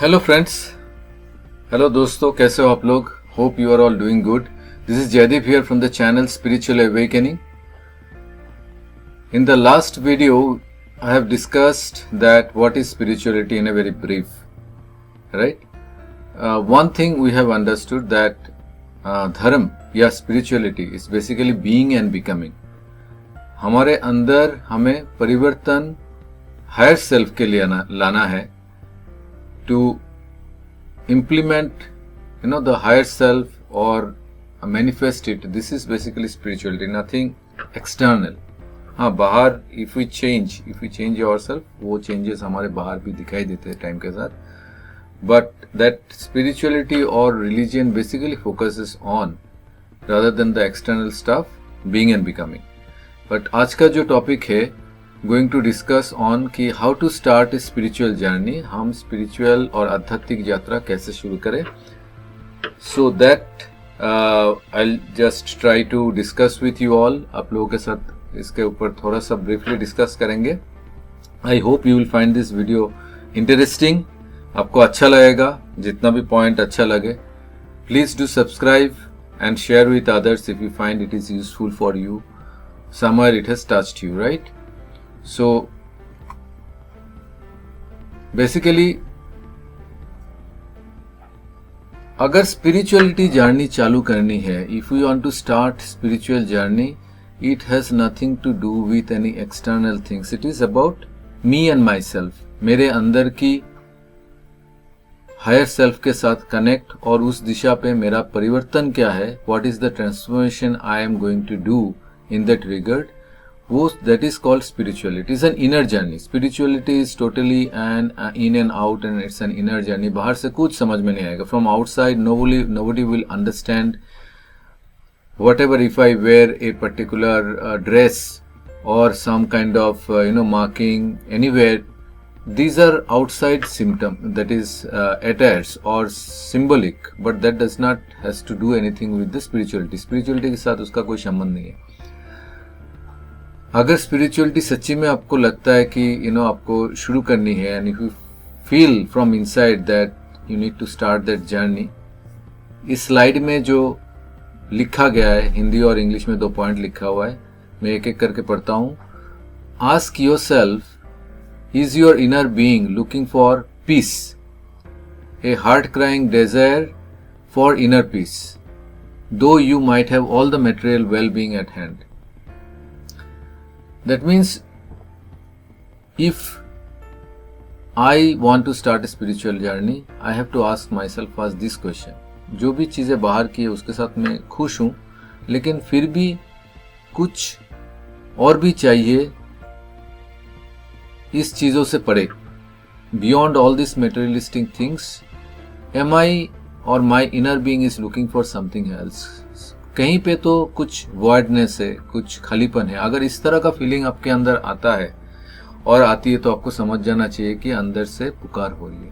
Hello friends, hello दोस्तों, कैसे हो आप लोग? Hope you are all doing good. This is Jaydeep here from the channel spiritual awakening. In the last video, I have discussed that what is spirituality in a very brief, right? One thing we have understood that dharma या spirituality is basically being and becoming. हमारे अंदर हमें परिवर्तन higher self के लिए लाना है to implement the higher self or manifest it. This is basically spirituality, nothing external. हाँ, बाहर if we change ourselves, वो changes हमारे बाहर भी दिखाई देते हैं टाइम के साथ. But that spirituality or religion basically focuses on rather than the external stuff, being and becoming. But आज का जो टॉपिक है, गोइंग टू डिस्कस ऑन कि how to start a spiritual journey. हम स्पिरिचुअल और आध्यात्मिक यात्रा कैसे शुरू करें. So that I just try to discuss with you all. आप लोगों के साथ इसके ऊपर थोड़ा सा ब्रीफली डिस्कस करेंगे. I hope you will find this video interesting. आपको अच्छा लगेगा. जितना भी पॉइंट अच्छा लगे, please do subscribe and share with others if you find it is useful for you. Somewhere it has touched you, right? So basically अगर spirituality journey चालू करनी है, if you want to start spiritual journey, it has nothing to do with any external things. It is about me and my self. मेरे अंदर की higher self के साथ connect और उस दिशा पे मेरा परिवर्तन क्या है, what is the transformation I am going to do in that regard. वो that is called spirituality. Is an inner journey. Spirituality is totally an in and out and it's an inner journey. बाहर से कुछ समझ में नहीं आएगा. From outside nobody will understand whatever if I wear a particular dress or some kind of marking anywhere. These are outside symptom, that is attires or symbolic, but that does not has to do anything with the spirituality. Spirituality के साथ उसका कोई संबंध नहीं है. अगर spirituality सच्ची में आपको लगता है कि आपको शुरू करनी है, and if you feel from inside that you need to start that journey, इस स्लाइड में जो लिखा गया है, हिंदी और इंग्लिश में 2 पॉइंट लिखा हुआ है, मैं एक एक करके पढ़ता हूं. Ask yourself, is your inner being looking for peace, a heart crying desire for inner peace, though you might have all the material well being at hand. That means if I want to start a spiritual journey, I have to ask myself first this question. जो भी चीज़ें बाहर की है उसके साथ मैं खुश हूँ, लेकिन फिर भी कुछ और भी चाहिए इस चीज़ों से परे. Beyond all these materialistic things, am I or my inner being is looking for something else. कहीं पे तो कुछ वॉइडनेस है, कुछ खालीपन है. अगर इस तरह का फीलिंग आपके अंदर आता है और आती है, तो आपको समझ जाना चाहिए कि अंदर से पुकार हो रही है.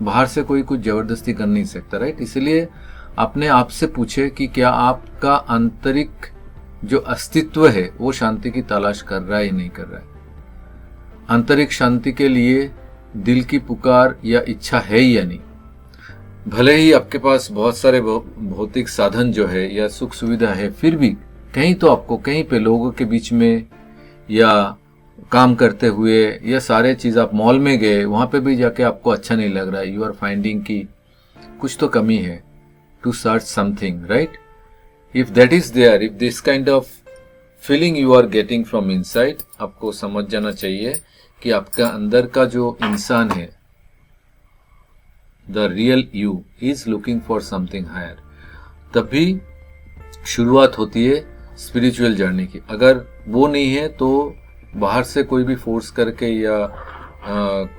बाहर से कोई कुछ जबरदस्ती कर नहीं सकता, राइट? इसलिए अपने आप से पूछे कि क्या आपका आंतरिक जो अस्तित्व है वो शांति की तलाश कर रहा है या नहीं कर रहा है. आंतरिक शांति के लिए दिल की पुकार या इच्छा है या नहीं. भले ही आपके पास बहुत सारे भौतिक साधन जो है या सुख सुविधा है, फिर भी कहीं तो आपको कहीं पे लोगों के बीच में या काम करते हुए या सारे चीज आप मॉल में गए, वहां पे भी जाके आपको अच्छा नहीं लग रहा है. यू आर फाइंडिंग कि कुछ तो कमी है, to search something, right? If that is there, if this kind of feeling you are getting from inside, आपको समझ जाना चाहिए कि आपका अंदर का जो इंसान है, The real you is looking for something higher. तभी शुरुआत होती है स्पिरिचुअल जर्नी की. अगर वो नहीं है तो बाहर से कोई भी फोर्स करके या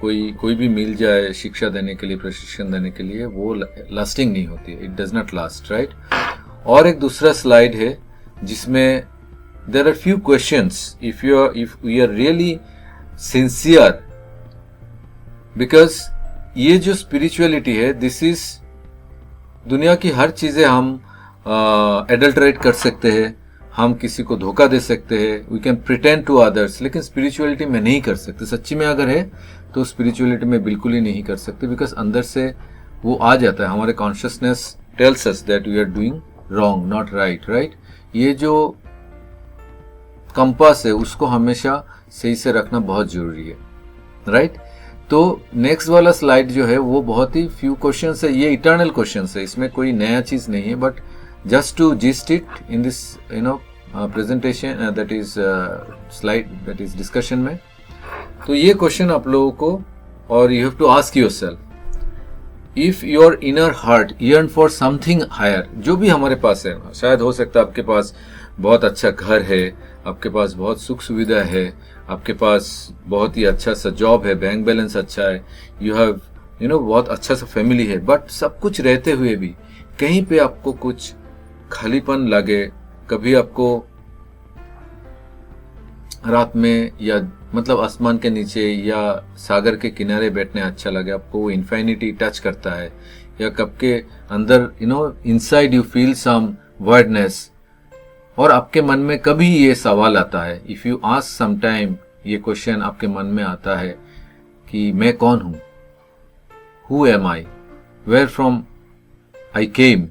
कोई भी मिल जाए शिक्षा देने के लिए, प्रशिक्षण देने के लिए, वो लास्टिंग नहीं होती है. It does not last, right? और एक दूसरा स्लाइड है जिसमें there are few questions. If we are really sincere, because ये जो स्पिरिचुअलिटी है, दिस इज दुनिया की हर चीजें हम एडल्टरेट कर सकते हैं, हम किसी को धोखा दे सकते हैं, we can pretend to others, लेकिन स्पिरिचुअलिटी में नहीं कर सकते। सच्ची में अगर है तो स्पिरिचुअलिटी में बिल्कुल ही नहीं कर सकते, बिकॉज अंदर से वो आ जाता है। हमारे consciousness tells us that we are doing wrong, not right. Right, ये जो कंपास है उसको हमेशा सही से रखना बहुत जरूरी है। राइट, तो नेक्स्ट वाला स्लाइड जो है वो बहुत ही फ्यू क्वेश्चंस है, ये इटर्नल क्वेश्चंस है, इसमें कोई नया चीज नहीं है, but just to gist it in this presentation, that is slide, that is discussion में। तो ये क्वेश्चन आप लोगों को, और you have to ask yourself, if your inner heart yearn for something higher, जो भी हमारे पास है, शायद हो सकता है आपके पास बहुत अच्छा घर है, आपके पास बहुत सुख सुविधा है, आपके पास बहुत ही अच्छा सा जॉब है, बैंक बैलेंस अच्छा है, यू हैव बहुत अच्छा सा फैमिली है, बट सब कुछ रहते हुए भी कहीं पे आपको कुछ खालीपन लगे, कभी आपको रात में या मतलब आसमान के नीचे या सागर के किनारे बैठने अच्छा लगे, आपको वो इन्फिनिटी टच करता है, या कब के अंदर inside you feel some weirdness, और आपके मन में कभी ये सवाल आता है, if you ask some time, ये क्वेश्चन आपके मन में आता है कि मैं कौन हूं, who am I, where from I came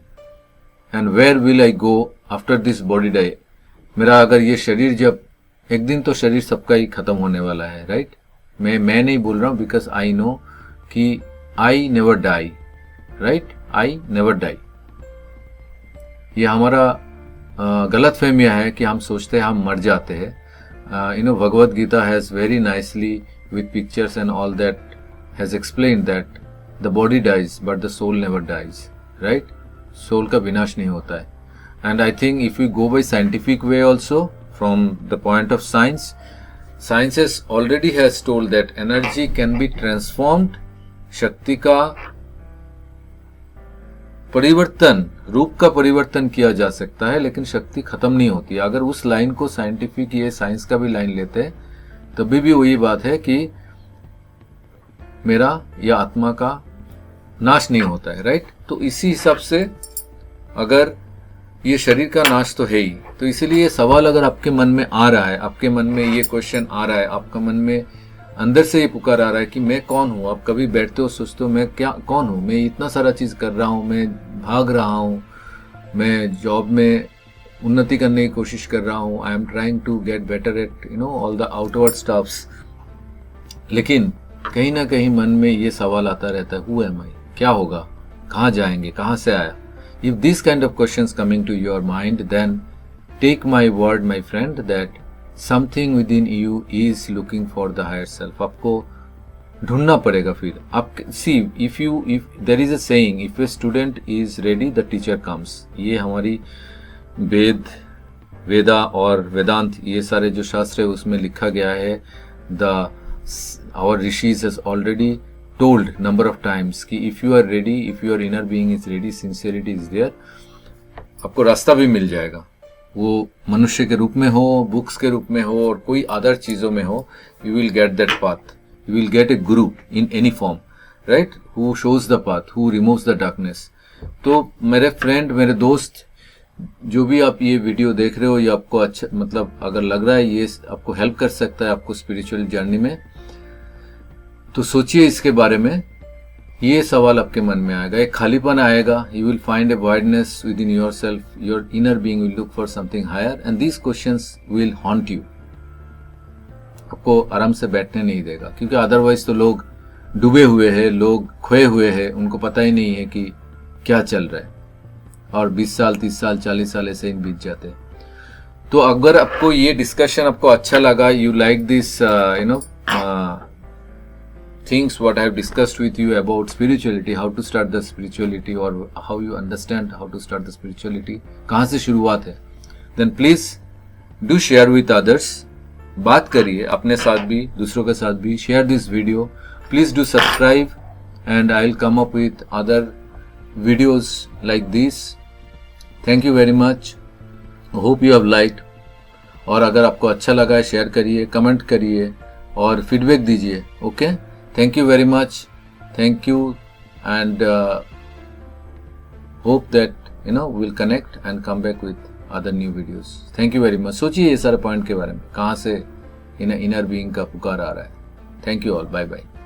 and where will I go after this body die. मेरा अगर ये शरीर, जब एक दिन तो शरीर सबका ही खत्म होने वाला है। राइट, मैं नहीं बोल रहा हूं, बिकॉज आई नो कि I never die. Right, I never die. ये हमारा गलत फहमिया है कि हम सोचते हैं हम मर जाते हैं। Bhagavad Gita has very nicely with pictures and all that has explained that the body dies but the soul never dies. Right, soul का विनाश नहीं होता है। And I think if you go by scientific way also, from the point of science, sciences already has told that energy can be transformed, शक्ति का परिवर्तन, रूप का परिवर्तन किया जा सकता है, लेकिन शक्ति खत्म नहीं होती। अगर उस लाइन को साइंटिफिक या साइंस का भी लाइन लेते हैं तभी भी वही बात है कि मेरा या आत्मा का नाश नहीं होता है। राइट, तो इसी हिसाब से अगर ये शरीर का नाश तो है ही, तो इसीलिए सवाल अगर आपके मन में आ रहा है, आपके मन में ये क्वेश्चन आ रहा है, आपका मन में अंदर से ये पुकार आ रहा है कि मैं कौन हूँ, आप कभी बैठते हो सोचते हो मैं क्या कौन हूँ, मैं इतना सारा चीज कर रहा हूँ, मैं भाग रहा हूँ, मैं जॉब में उन्नति करने की कोशिश कर रहा हूँ, I am trying to get better at all the outward stuffs, लेकिन कहीं ना कहीं मन में ये सवाल आता रहता है, हु एम आई, क्या होगा, कहाँ जाएंगे, कहाँ से आया। If these kind of questions coming to your mind, then take my word, my friend, that something within you is looking for the higher self. आपको ढूंढना पड़ेगा फिर। आप see, if there is a saying, if a student is ready, the teacher comes. ये हमारी वेदा और वेदांत, ये सारे जो शास्त्र है उसमें लिखा गया है। Our rishis has already told number of times कि if you are ready, if your inner being is ready, sincerity is there, आपको रास्ता भी मिल जाएगा। वो मनुष्य के रूप में हो, बुक्स के रूप में हो, और कोई अदर चीजों में हो, you will get that path. You will get a guru in any form, right? Who shows the path, who removes the darkness. तो मेरे फ्रेंड, मेरे दोस्त, जो भी आप ये वीडियो देख रहे हो, ये आपको अच्छा, मतलब अगर लग रहा है ये आपको हेल्प कर सकता है आपको स्पिरिचुअल जर्नी में, तो सोचिए इसके बारे में। ये सवाल आपके मन में आएगा, एक खालीपन आएगा, you will find a wideness within yourself, your inner being will look for something higher, and these questions will haunt you. आपको आराम से बैठने नहीं देगा, क्योंकि अदरवाइज तो लोग डूबे हुए हैं, लोग खोए हुए हैं, उनको पता ही नहीं है कि क्या चल रहा है, और 20 साल 30 साल 40 साल ऐसे ही बीत जाते हैं। तो अगर आपको ये डिस्कशन आपको अच्छा लगा, you like this things what I have discussed with you about spirituality, how to start the spirituality, or how you understand how to start the spirituality, कहाँ से शुरुआत है, then please do share with others. बात करिए अपने साथ भी, दूसरों के साथ भी, share this video. Please do subscribe, and I will come up with other videos like this. Thank you very much. Hope you have liked. और अगर आपको अच्छा लगा है शेयर करिए, कमेंट करिए और फीडबैक दीजिए। Okay, thank you very much. Thank you, and hope that we'll connect and come back with other new videos. Thank you very much. सोचिए ये सारे पॉइंट के बारे में, कहाँ से इनर बीइंग का पुकार आ रहा है. Thank you all. Bye bye.